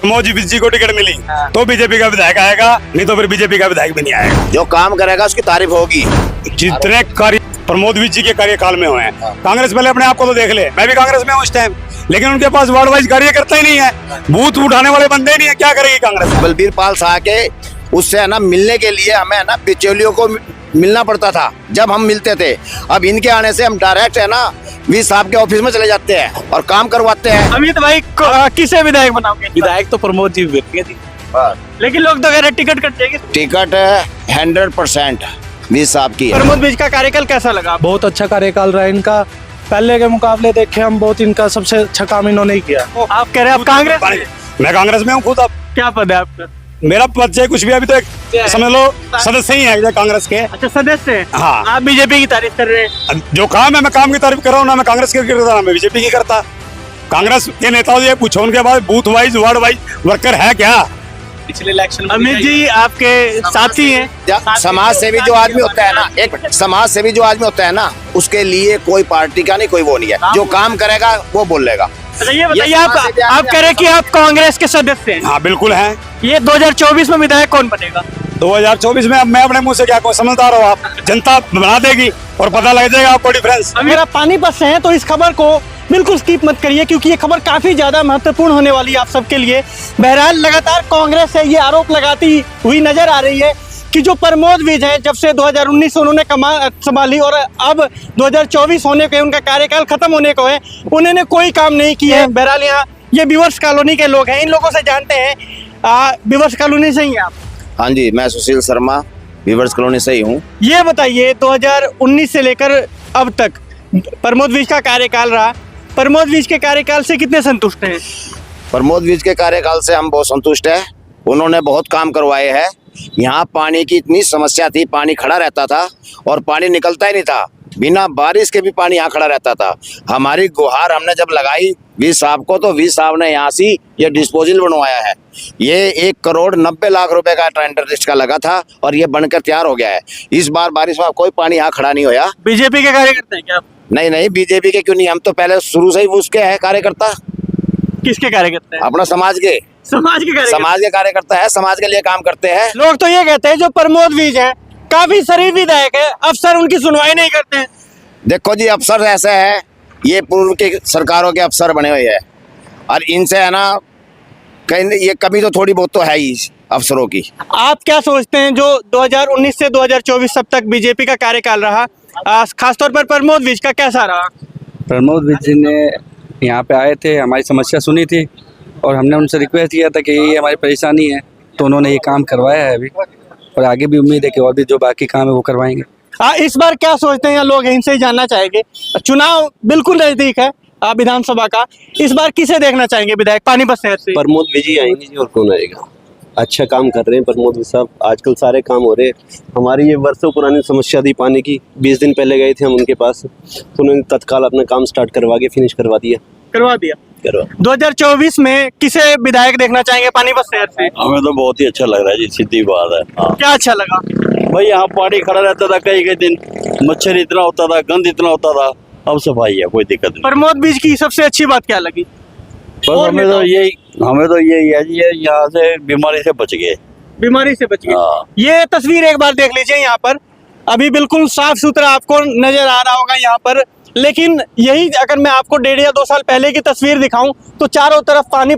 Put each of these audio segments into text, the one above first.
मोदी जी को टिकट मिली तो बीजेपी का विधायक आएगा, नहीं तो फिर बीजेपी का विधायक भी नहीं आएगा। जो काम करेगा उसकी तारीफ होगी। जितने कार्य प्रमोद जी के कार्यकाल में हुए हैं, कांग्रेस पहले अपने आप को तो देख ले, मैं भी कांग्रेस में हूँ उस टाइम, लेकिन उनके पास वार्ड वाइज कार्यकर्ता ही नहीं है, बूथ उठाने वाले बंदे ही नहीं है, क्या करेगी कांग्रेस? बलबीर पाल शाह के उससे है ना मिलने के लिए हमें है ना बिचौलियों को मिलना पड़ता था जब हम मिलते थे। अब इनके आने से हम डायरेक्ट है ना वी साहब के ऑफिस में चले जाते हैं और काम करवाते हैं। अमित भाई किसे विधायक बनाओगे? विधायक तो प्रमोद जी बैठेंगे जी, लेकिन लोग तो कह रहे टिकट कट जाएगी। टिकट 100% वी साहब की है। प्रमोद बीज का कार्यकाल कैसा लगा? बहुत अच्छा कार्यकाल रहा इनका, पहले के मुकाबले देखे हम, बहुत इनका सबसे अच्छा काम इन्होंने ही किया। आप कह रहे हैं आप कांग्रेस में? मैं कांग्रेस में हूँ खुद। अब क्या पद है आपका? मेरा पद से कुछ भी, अभी तो एक समझ लो सदस्य ही है कांग्रेस के। अच्छा, सदस्य हैं। हाँ। आप बीजेपी की तारीफ कर रहे हैं। जो काम है मैं काम की तारीफ कर रहा हूँ ना, मैं कांग्रेस की करता ना मैं बीजेपी की करता। कांग्रेस के नेताओं से पूछो उनके बाद booth wise ward wise worker है क्या? पिछले इलेक्शन अमित जी आपके साथी हैं। समाज सेवी जो आदमी होता है ना, एक समाज सेवी जो आदमी होता है ना, उसके लिए कोई पार्टी का नहीं, कोई वो नहीं है। जो काम करेगा वो बोलेगा। अच्छा, ये बताइए आप कह रहे हैं कि आप कांग्रेस के सदस्य हैं। हाँ बिल्कुल है। ये 2024 में विधायक कौन बनेगा? 2024 में अब मैं अपने मुंह से क्या कहूँ, समझदार हो आप, जनता बना देगी और पता लग जाएगा आपको डिफरेंस। अगर आप पानीपत से हैं तो इस खबर को बिल्कुल स्किप मत करिए, क्योंकि ये खबर काफी ज्यादा महत्वपूर्ण होने वाली है आप सबके लिए। बहरहाल लगातार कांग्रेस से ये आरोप लगाती हुई नजर आ रही है कि जो प्रमोद विज हैं, जब से 2019 उन्होंने संभाली और अब 2024 होने के उनका कार्यकाल खत्म होने को है, उन्होंने कोई काम नहीं किया है। बहरहाल यहाँ ये विवर्स कॉलोनी के लोग हैं, इन लोगों से जानते हैं। विवर्स कॉलोनी से ही हैं आप? हाँ जी, मैं सुशील शर्मा विवर्स कॉलोनी से ही हूँ। ये बताइए 2019 से लेकर अब तक प्रमोद विज का कार्यकाल रहा, प्रमोद विज के कार्यकाल से कितने संतुष्ट हैं? प्रमोद विज के कार्यकाल से हम बहुत संतुष्ट हैं। उन्होंने बहुत काम करवाए हैं। यहाँ पानी की इतनी समस्या थी, पानी खड़ा रहता था और पानी निकलता ही नहीं था, बिना बारिश के भी पानी यहाँ खड़ा रहता था। हमारी गुहार हमने जब लगाई वी साहब को, तो वी साहब ने यहाँ से ये डिस्पोजल बनवाया है। ये 1,90,00,000 रुपए का टेंडर लिस्ट का लगा था और ये बनकर तैयार हो गया है। इस बार बारिश में कोई पानी यहाँ खड़ा नहीं होया। बीजेपी के कार्यकर्ता हैं क्या आप? नहीं, बीजेपी के क्यों नहीं, हम तो पहले शुरू से ही उसके है कार्यकर्ता। किसके कार्यकर्ता हैं? अपना समाज के कार्यकर्ता है, समाज के लिए काम करते हैं। लोग तो ये कहते हैं जो प्रमोद विज है काफी शरीफ विधायक है, अफसर उनकी सुनवाई नहीं करते हैं। देखो जी, अफसर ऐसे है, ये पूर्व की सरकारों के अफसर बने हुए हैं और इनसे है ना कहीं ये कमी तो थोड़ी बहुत तो है ही अफसरों की। आप क्या सोचते हैं जो 2019 से 2024 तब तक बीजेपी का कार्यकाल रहा, खासतौर पर प्रमोद विज का कैसा रहा? प्रमोद विज जी ने यहाँ पे आए थे, हमारी समस्या सुनी थी और हमने उनसे रिक्वेस्ट किया था कि ये हमारी परेशानी है, तो उन्होंने ये काम करवाया है अभी, और आगे भी उम्मीद है कि और भी जो बाकी काम है वो करवाएंगे। इस बार क्या सोचते हैं लोग, इनसे ही जानना चाहेंगे। चुनाव बिल्कुल नजदीक है विधानसभा का, इस बार किसे देखना चाहेंगे विधायक पानीपत शहर से? प्रमोद विज ही आएंगे जी, और कौन आएगा। अच्छा काम कर रहे हैं प्रमोद विज साहब, आजकल सारे काम हो रहे हैं। हमारी ये वर्षों पुरानी समस्या थी पानी की, 20 दिन पहले गए थे हम उनके पास, तो उन्होंने तत्काल अपना काम स्टार्ट करवा के फिनिश करवा दिया। 2024 में किसे विधायक देखना चाहेंगे पानीपत शहर से? हमें तो बहुत ही अच्छा लग रहा है जी, सीधी बात है। हाँ। क्या अच्छा लगा? भाई यहाँ पानी खड़ा रहता था, कई दिन मच्छर इतना होता था, गंद इतना होता था, अब सफाई है, कोई दिक्कत नहीं। प्रमोद बीज की सबसे अच्छी बात क्या लगी? हमें तो यही है जी, यहाँ से बीमारी से बच गए। बीमारी से बच गए। हाँ। ये तस्वीर एक बार देख लीजिए, यहाँ पर अभी बिल्कुल साफ सुथरा आपको नजर आ रहा होगा यहाँ पर, लेकिन यही अगर मैं आपको 1.5 या 2 साल पहले की तस्वीर दिखाऊं तो चारों तरफ पानी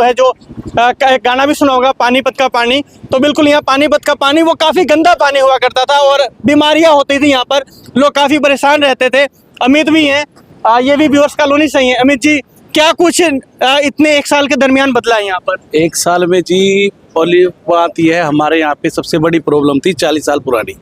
है, जो गाना भी सुना होगा पानीपत का पानी, तो बिल्कुल यहाँ पानीपत का पानी वो काफी गंदा पानी हुआ करता था और बीमारियां होती थी, यहाँ पर लोग काफी परेशान रहते थे। अमित भी हैं, ये भी व्यूअर्स कॉलोनी से ही है। अमित जी, क्या कुछ इतने 1 साल के दरमियान बदला है यहाँ पर? 1 साल में जी, पहली बात यह है, हमारे यहाँ पे सबसे बड़ी प्रॉब्लम थी 40 साल पुरानी,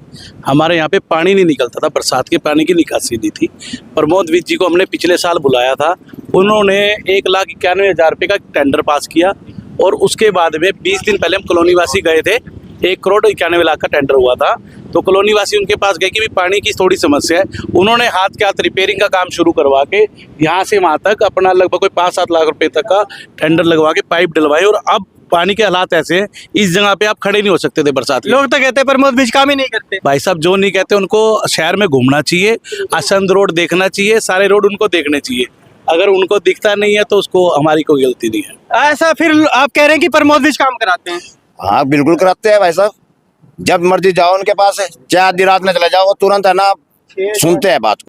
हमारे यहाँ पे पानी नहीं निकलता था, बरसात के पानी की निकासी नहीं थी। प्रमोद विज जी को हमने पिछले साल बुलाया था, उन्होंने 1,91,000 रुपये का टेंडर पास किया और उसके बाद में 20 दिन पहले हम कॉलोनी वासी गए थे, 1,91,00,000 का टेंडर हुआ था, तो कॉलोनी वासी उनके पास गए कि भी पानी की थोड़ी समस्या है। उन्होंने हाथ के हाथ रिपेयरिंग का काम शुरू करवा के यहाँ से वहाँ तक अपना लगभग कोई 5-7 लाख रुपए तक का टेंडर लगवा के पाइप डलवाए, और अब पानी के हालात ऐसे हैं, इस जगह पे आप खड़े नहीं हो सकते थे बरसात में। लोग तो कहते हैं प्रमोद बीज काम ही नहीं करते। भाई साहब, जो नहीं कहते उनको शहर में घूमना चाहिए, आसंद रोड देखना चाहिए, सारे रोड उनको देखने चाहिए। अगर उनको दिखता नहीं है तो उसको हमारी कोई गलती नहीं है। ऐसा फिर आप कह रहे हैं कि प्रमोद विज काम कराते हैं? हाँ बिल्कुल कराते हैं भाई साहब, जब मर्जी जाओ उनके पास है, चाहे आधी रात में चले जाओ, वो तुरंत है ना सुनते हैं बात को।